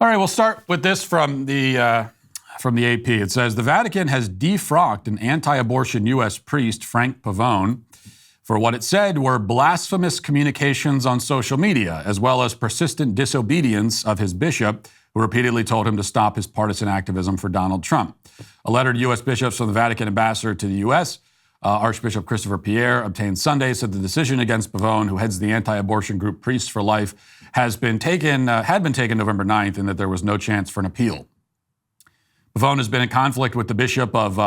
All right, we'll start with this from the AP. It says, the Vatican has defrocked an anti-abortion U.S. priest, Frank Pavone, for what it said were blasphemous communications on social media, as well as persistent disobedience of his bishop, who repeatedly told him to stop his partisan activism for Donald Trump. A letter to U.S. bishops from the Vatican ambassador to the U.S., Archbishop Christopher Pierre, obtained Sunday, said the decision against Pavone, who heads the anti-abortion group Priests for Life, had been taken November 9th, and that there was no chance for an appeal. Pavone has been in conflict with the bishop of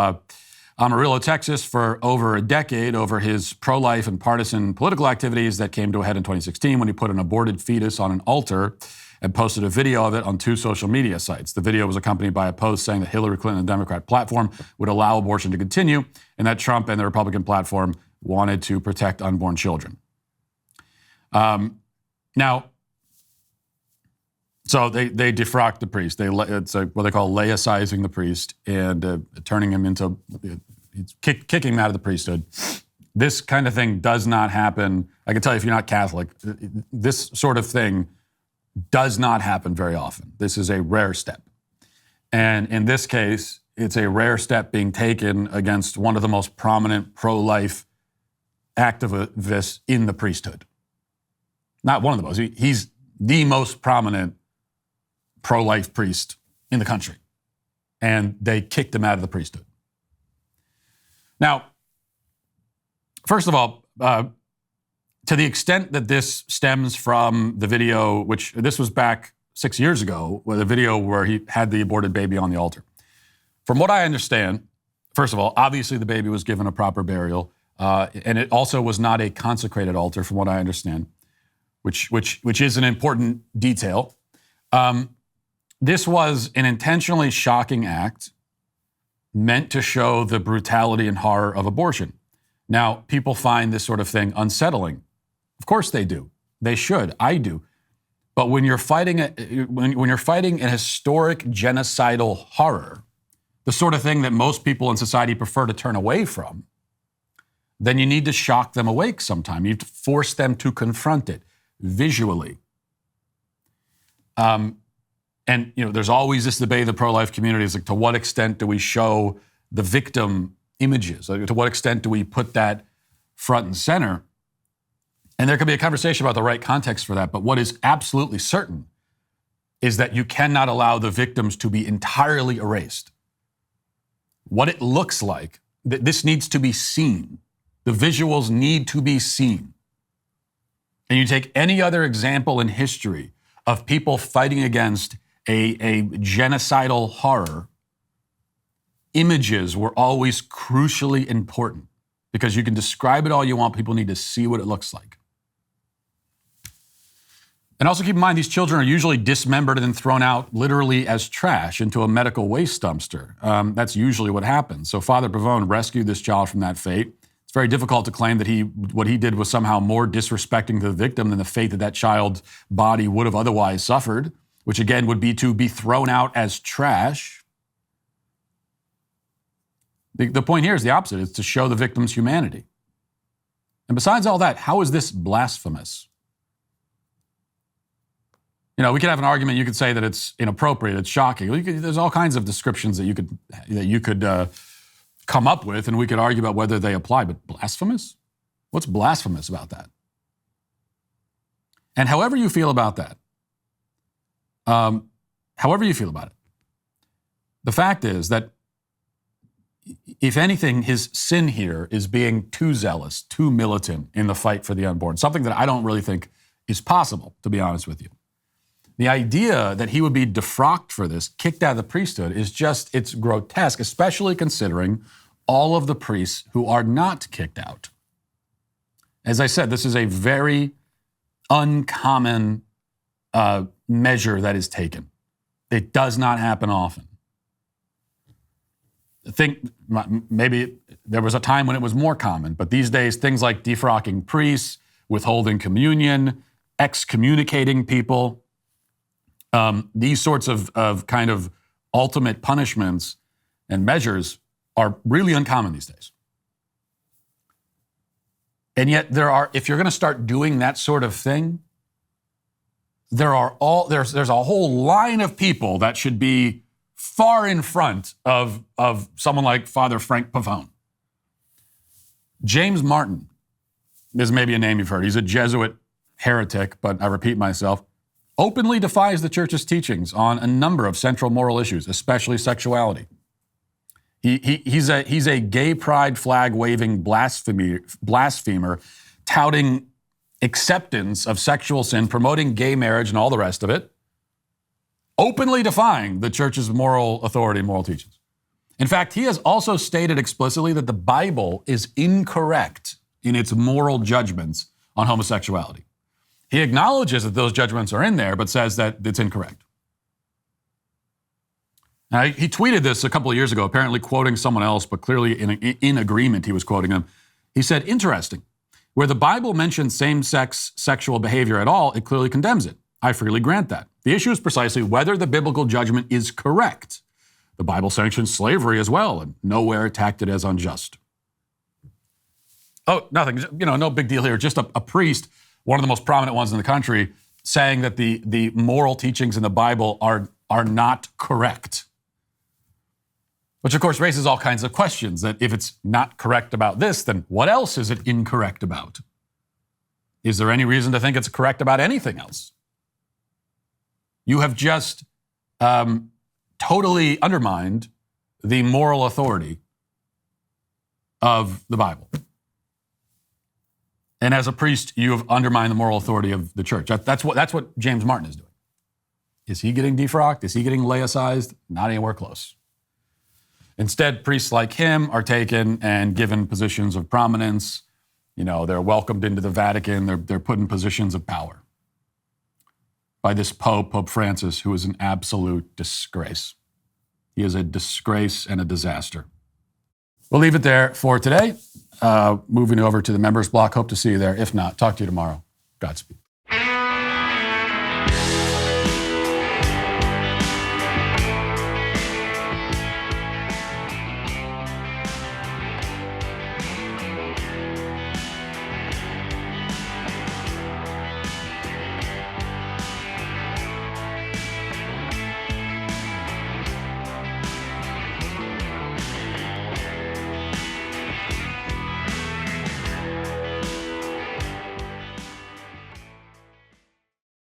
Amarillo, Texas, for over a decade over his pro-life and partisan political activities that came to a head in 2016 when he put an aborted fetus on an altar and posted a video of it on 2 social media sites. The video was accompanied by a post saying that Hillary Clinton, the Democrat platform, would allow abortion to continue, and that Trump and the Republican platform wanted to protect unborn children. So they defrocked the priest. It's what they call laicizing the priest and turning him into, kicking him out of the priesthood. This kind of thing does not happen. I can tell you if you're not Catholic, this sort of thing does not happen very often. This is a rare step. And in this case, it's a rare step being taken against one of the most prominent pro-life activists in the priesthood. Not one of the most. He's the most prominent pro-life priest in the country. And they kicked him out of the priesthood. Now, first of all, to the extent that this stems from the video, which this was back 6 years ago, with a video where he had the aborted baby on the altar. From what I understand, first of all, obviously the baby was given a proper burial, and it also was not a consecrated altar, from what I understand, which is an important detail. This was an intentionally shocking act meant to show the brutality and horror of abortion. Now, people find this sort of thing unsettling. Of course they do. They should. I do. But when you're fighting when you're fighting an historic genocidal horror, the sort of thing that most people in society prefer to turn away from, then you need to shock them awake sometime. You have to force them to confront it visually. And there's always this debate in the pro-life community is like, to what extent do we show the victim images? Like, to what extent do we put that front and center? And there could be a conversation about the right context for that, but what is absolutely certain is that you cannot allow the victims to be entirely erased. What it looks like, this needs to be seen. The visuals need to be seen. And you take any other example in history of people fighting against a genocidal horror, images were always crucially important because you can describe it all you want. People need to see what it looks like. And also keep in mind, these children are usually dismembered and then thrown out literally as trash into a medical waste dumpster. That's usually what happens. So Father Pavone rescued this child from that fate. It's very difficult to claim that what he did was somehow more disrespecting to the victim than the fate that child's body would have otherwise suffered, which again would be to be thrown out as trash. The point here is the opposite. It's to show the victim's humanity. And besides all that, how is this blasphemous? We could have an argument. You could say that it's inappropriate, it's shocking. There's all kinds of descriptions that you could come up with, and we could argue about whether they apply. But blasphemous? What's blasphemous about that? And however you feel about that, the fact is that, if anything, his sin here is being too zealous, too militant in the fight for the unborn, something that I don't really think is possible, to be honest with you. The idea that he would be defrocked for this, kicked out of the priesthood, it's grotesque, especially considering all of the priests who are not kicked out. As I said, this is a very uncommon measure that is taken. It does not happen often. I think maybe there was a time when it was more common, but these days things like defrocking priests, withholding communion, excommunicating people, these sorts of kind of ultimate punishments and measures are really uncommon these days. And yet if you're going to start doing that sort of thing, there's a whole line of people that should be far in front of someone like Father Frank Pavone. James Martin is maybe a name you've heard. He's a Jesuit heretic, but I repeat myself, openly defies the church's teachings on a number of central moral issues, especially sexuality. He's a gay pride flag waving blasphemer, touting acceptance of sexual sin, promoting gay marriage and all the rest of it, openly defying the church's moral authority and moral teachings. In fact, he has also stated explicitly that the Bible is incorrect in its moral judgments on homosexuality. He acknowledges that those judgments are in there, but says that it's incorrect. Now, he tweeted this a couple of years ago, apparently quoting someone else, but clearly in agreement he was quoting him. He said, interesting. Where the Bible mentions same-sex sexual behavior at all, it clearly condemns it. I freely grant that. The issue is precisely whether the biblical judgment is correct. The Bible sanctions slavery as well, and nowhere attacked it as unjust. Oh, nothing. No big deal here. Just a priest, one of the most prominent ones in the country, saying that the moral teachings in the Bible are not correct. Which, of course, raises all kinds of questions, that if it's not correct about this, then what else is it incorrect about? Is there any reason to think it's correct about anything else? You have just totally undermined the moral authority of the Bible. And as a priest, you have undermined the moral authority of the church. That's what James Martin is doing. Is he getting defrocked? Is he getting laicized? Not anywhere close. Instead, priests like him are taken and given positions of prominence. They're welcomed into the Vatican. They're put in positions of power by this Pope Francis, who is an absolute disgrace. He is a disgrace and a disaster. We'll leave it there for today. Moving over to the members block. Hope to see you there. If not, talk to you tomorrow. Godspeed.